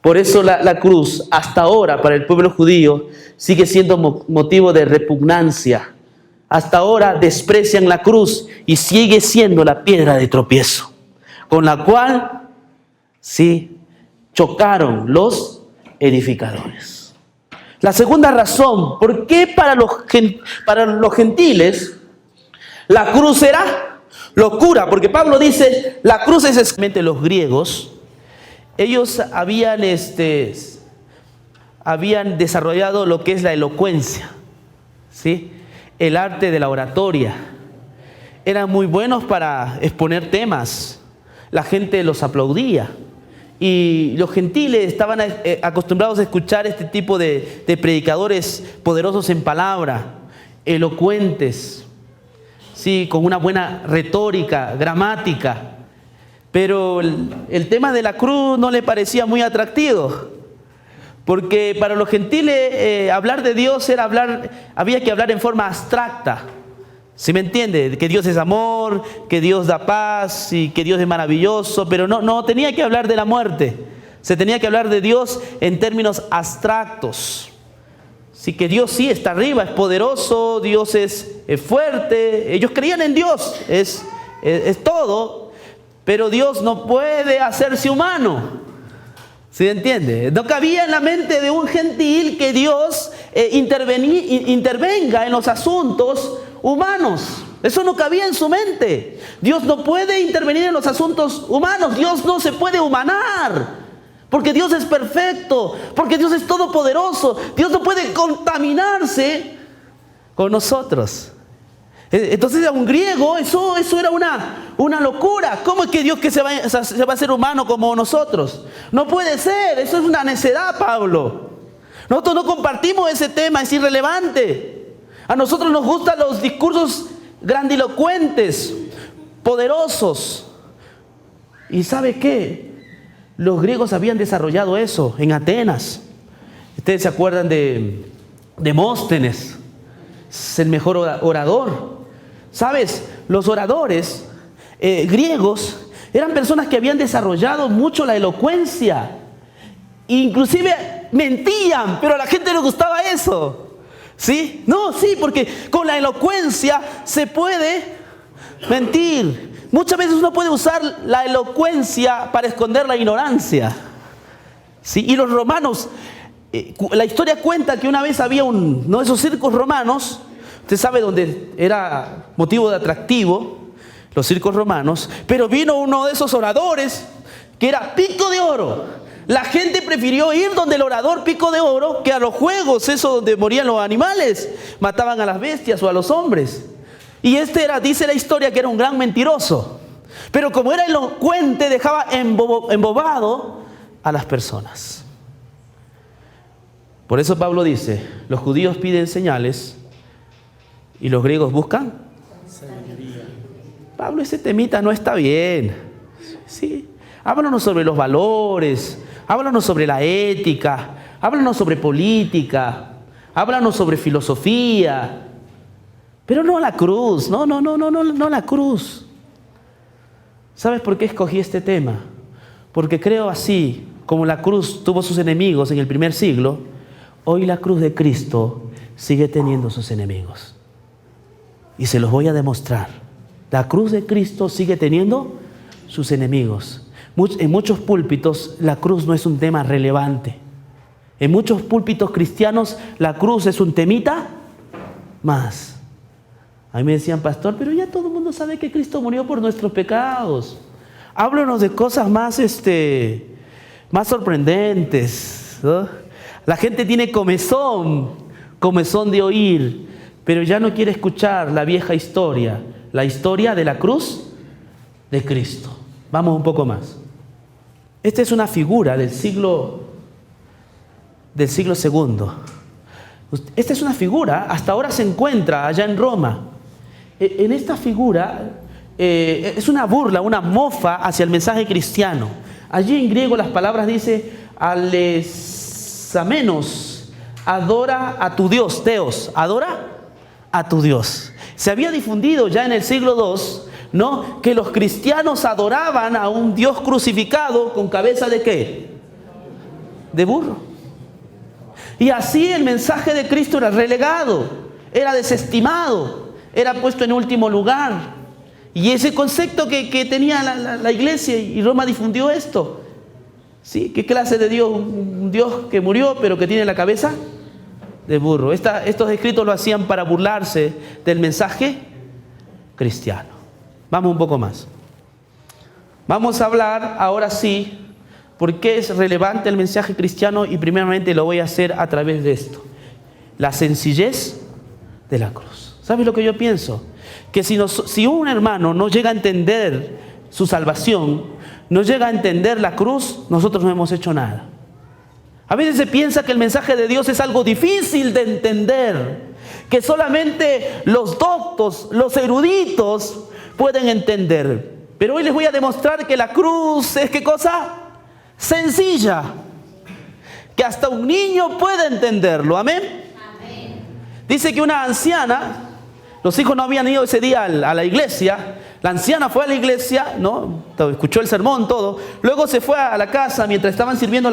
Por eso la cruz, hasta ahora, para el pueblo judío, sigue siendo motivo de repugnancia. Hasta ahora desprecian la cruz y sigue siendo la piedra de tropiezo, con la cual sí chocaron los edificadores. La segunda razón, ¿por qué para los gentiles la cruz era locura? Porque Pablo dice, la cruz es exactamente los griegos. Ellos habían desarrollado lo que es la elocuencia, ¿sí? El arte de la oratoria. Eran muy buenos para exponer temas. La gente los aplaudía. Y los gentiles estaban acostumbrados a escuchar este tipo de predicadores poderosos en palabra, elocuentes, sí, con una buena retórica, gramática. Pero el tema de la cruz no le parecía muy atractivo, porque para los gentiles hablar de Dios había que hablar en forma abstracta. ¿Sí me entiende? Que Dios es amor, que Dios da paz y que Dios es maravilloso, pero no tenía que hablar de la muerte. Se tenía que hablar de Dios en términos abstractos. Sí, que Dios sí está arriba, es poderoso, Dios es fuerte. Ellos creían en Dios, es todo, pero Dios no puede hacerse humano. ¿Sí me entiende? No cabía en la mente de un gentil que Dios intervenga en los asuntos humanos. Eso no cabía en su mente. Dios no puede intervenir en los asuntos humanos. Dios no se puede humanar, porque Dios es perfecto, porque Dios es todopoderoso. Dios no puede contaminarse con nosotros. Entonces a un griego eso era una locura. ¿Cómo es que Dios se va a hacer humano como nosotros? No puede ser, eso es una necedad, Pablo. Nosotros no compartimos ese tema, es irrelevante. A nosotros nos gustan los discursos grandilocuentes, poderosos. ¿Y sabe qué? Los griegos habían desarrollado eso en Atenas. Ustedes se acuerdan de Demóstenes, es el mejor orador. ¿Sabes? Los oradores griegos eran personas que habían desarrollado mucho la elocuencia. Inclusive mentían, pero a la gente le gustaba eso. ¿Sí? No, sí, porque con la elocuencia se puede mentir. Muchas veces uno puede usar la elocuencia para esconder la ignorancia. ¿Sí? Y los romanos, la historia cuenta que una vez había uno de esos circos romanos. Usted sabe dónde era motivo de atractivo, los circos romanos. Pero vino uno de esos oradores que era Pico de Oro. La gente prefirió ir donde el orador Pico de Oro que a los juegos, eso donde morían los animales, mataban a las bestias o a los hombres. Y dice la historia que era un gran mentiroso. Pero como era elocuente, dejaba embobado a las personas. Por eso Pablo dice, los judíos piden señales y los griegos buscan sabiduría. Pablo, ese temita no está bien. Sí. Háblanos sobre los valores, háblanos sobre la ética, háblanos sobre política, háblanos sobre filosofía, pero no la cruz, no la cruz. ¿Sabes por qué escogí este tema? Porque creo así, como la cruz tuvo sus enemigos en el primer siglo, hoy la cruz de Cristo sigue teniendo sus enemigos. Y se los voy a demostrar. La cruz de Cristo sigue teniendo sus enemigos. En muchos púlpitos la cruz no es un tema relevante. En muchos púlpitos cristianos la cruz es un temita más. A mí me decían, pastor, pero ya todo el mundo sabe que Cristo murió por nuestros pecados. Háblanos de cosas más sorprendentes, ¿no? La gente tiene comezón de oír, pero ya no quiere escuchar la vieja historia, la historia de la cruz de Cristo. Vamos un poco más. Esta es una figura del siglo II. Esta es una figura, hasta ahora se encuentra allá en Roma. En esta figura es una burla, una mofa hacia el mensaje cristiano. Allí en griego las palabras dice alesamenos, adora a tu Dios, Teos, adora a tu Dios. Se había difundido ya en el siglo II, ¿no?, que los cristianos adoraban a un Dios crucificado con cabeza de ¿qué? de burro. Y así el mensaje de Cristo era relegado, era desestimado, era puesto en último lugar. Y ese concepto que tenía la iglesia, y Roma difundió esto. ¿Sí? ¿Qué clase de Dios? Un Dios que murió pero que tiene la cabeza de burro. Estos escritos lo hacían para burlarse del mensaje cristiano. Vamos un poco más. Vamos a hablar ahora sí por qué es relevante el mensaje cristiano, y primeramente lo voy a hacer a través de esto: la sencillez de la cruz. ¿Sabes lo que yo pienso? Que si un hermano no llega a entender su salvación, no llega a entender la cruz, nosotros no hemos hecho nada. A veces se piensa que el mensaje de Dios es algo difícil de entender, que solamente los doctos, los eruditos pueden entender. Pero hoy les voy a demostrar que la cruz es, ¿qué cosa? Sencilla. Que hasta un niño puede entenderlo. ¿Amén? Amén. Dice que una anciana, los hijos no habían ido ese día a la iglesia. La anciana fue a la iglesia, ¿no? Escuchó el sermón, todo. Luego se fue a la casa mientras estaban sirviendo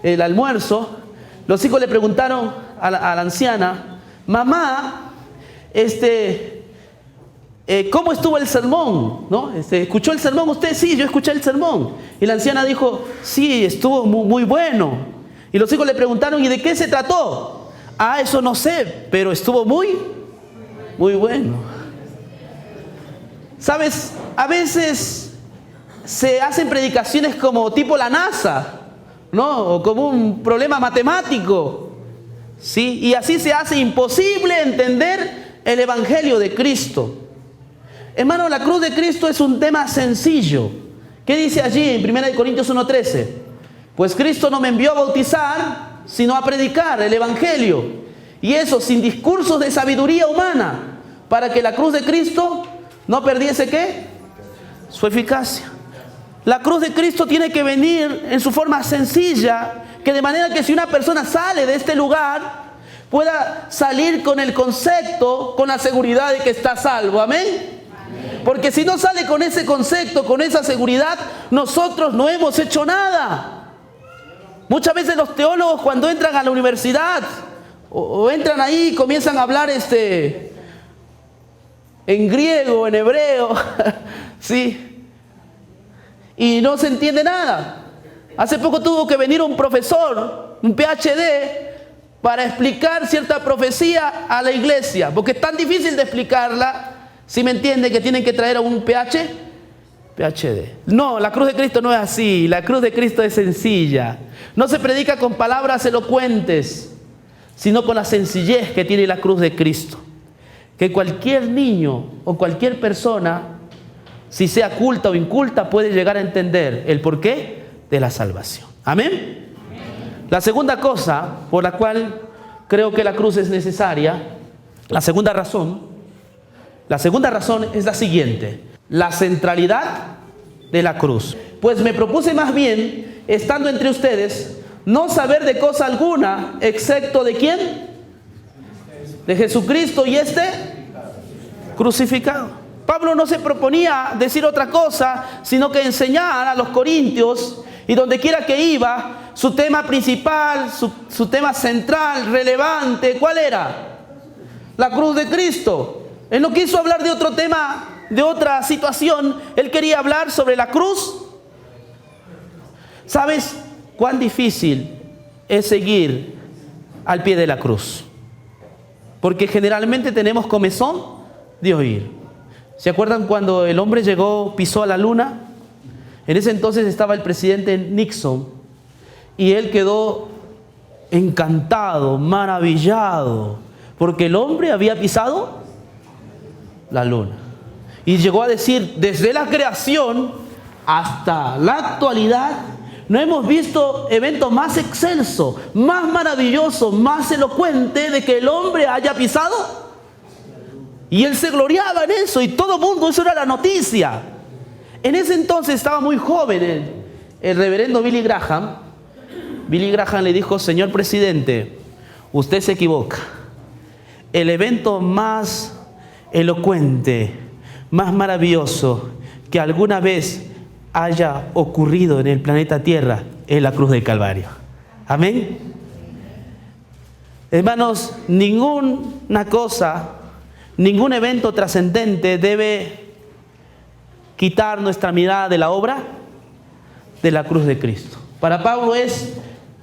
el almuerzo. Los hijos le preguntaron a la anciana: mamá, ¿cómo estuvo el sermón? ¿No? ¿Escuchó el sermón usted? Sí, yo escuché el sermón. Y la anciana dijo: sí, estuvo muy bueno. Y los hijos le preguntaron: ¿y de qué se trató? Ah, eso no sé, pero estuvo muy bueno. ¿Sabes? A veces se hacen predicaciones como tipo la NASA, ¿no? O como un problema matemático, ¿sí? Y así se hace imposible entender el Evangelio de Cristo. Hermano, la cruz de Cristo es un tema sencillo. ¿Qué dice allí en 1 Corintios 1:13? Pues Cristo no me envió a bautizar, sino a predicar el Evangelio. Y eso sin discursos de sabiduría humana, para que la cruz de Cristo no perdiese, ¿qué? Su eficacia. La cruz de Cristo tiene que venir en su forma sencilla, que de manera que si una persona sale de este lugar, pueda salir con el concepto, con la seguridad de que está salvo. ¿Amén? Amén. Porque si no sale con ese concepto, con esa seguridad, nosotros no hemos hecho nada. Muchas veces los teólogos, cuando entran a la universidad o entran ahí, comienzan a hablar en griego, en hebreo, ¿sí? Y no se entiende nada. Hace poco tuvo que venir un profesor, un PhD, para explicar cierta profecía a la iglesia, porque es tan difícil de explicarla, ¿sí me entiende? Que tienen que traer a un PhD. No, la cruz de Cristo no es así. La cruz de Cristo es sencilla. No se predica con palabras elocuentes, sino con la sencillez que tiene la cruz de Cristo. Que cualquier niño o cualquier persona, si sea culta o inculta, puede llegar a entender el porqué de la salvación. ¿Amén? Amén. La segunda cosa por la cual creo que la cruz es necesaria, la segunda razón es la siguiente: la centralidad de la cruz. Pues me propuse más bien, estando entre ustedes, no saber de cosa alguna, excepto ¿de quién? De Jesucristo y crucificado. Pablo no se proponía decir otra cosa, sino que enseñar a los corintios, y donde quiera que iba, su tema principal, su tema central, relevante, ¿cuál era? La cruz de Cristo. Él no quiso hablar de otro tema, de otra situación. Él quería hablar sobre la cruz. ¿Sabes cuán difícil es seguir al pie de la cruz? Porque generalmente tenemos comezón de oír. ¿Se acuerdan cuando el hombre pisó a la luna? En ese entonces estaba el presidente Nixon y él quedó encantado, maravillado, porque el hombre había pisado la luna. Y llegó a decir: desde la creación hasta la actualidad, no hemos visto evento más excelso, más maravilloso, más elocuente de que el hombre haya pisado. Y él se gloriaba en eso, y todo el mundo, eso era la noticia. En ese entonces estaba muy joven el reverendo Billy Graham. Billy Graham le dijo: señor presidente, usted se equivoca. El evento más elocuente, más maravilloso que alguna vez haya ocurrido en el planeta Tierra es la cruz del Calvario. Amén. Hermanos, ninguna cosa, ningún evento trascendente debe quitar nuestra mirada de la obra de la cruz de Cristo. Para Pablo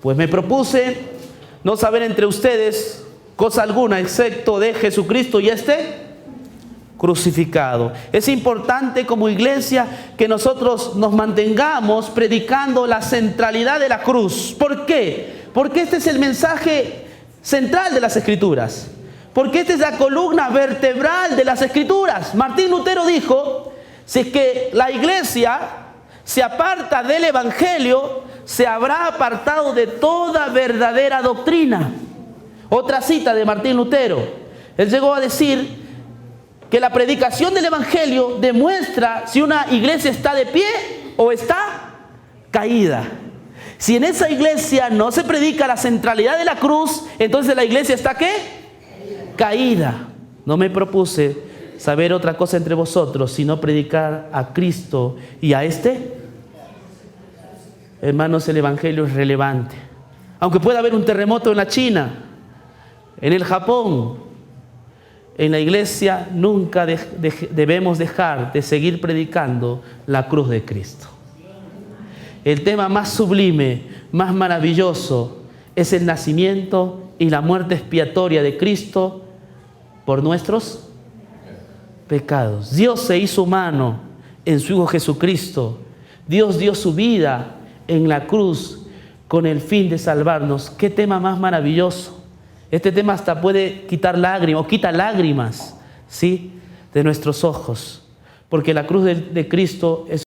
pues me propuse no saber entre ustedes cosa alguna excepto de Jesucristo y crucificado. Es importante como iglesia que nosotros nos mantengamos predicando la centralidad de la cruz. ¿Por qué? Porque este es el mensaje central de las Escrituras. Porque esta es la columna vertebral de las Escrituras. Martín Lutero dijo, si es que la iglesia se aparta del Evangelio, se habrá apartado de toda verdadera doctrina. Otra cita de Martín Lutero. Él llegó a decir que la predicación del Evangelio demuestra si una iglesia está de pie o está caída. Si en esa iglesia no se predica la centralidad de la cruz, entonces la iglesia está ¿qué? Caída. No me propuse saber otra cosa entre vosotros, sino predicar a Cristo y a Hermanos, el Evangelio es relevante. Aunque pueda haber un terremoto en la China, en el Japón, en la iglesia nunca debemos dejar de seguir predicando la cruz de Cristo. El tema más sublime, más maravilloso, es el nacimiento y la muerte expiatoria de Cristo por nuestros pecados. Dios se hizo humano en su Hijo Jesucristo. Dios dio su vida en la cruz con el fin de salvarnos. ¿Qué tema más maravilloso? Este tema hasta puede quitar lágrimas, o quita lágrimas, ¿sí?, de nuestros ojos, porque la cruz de Cristo es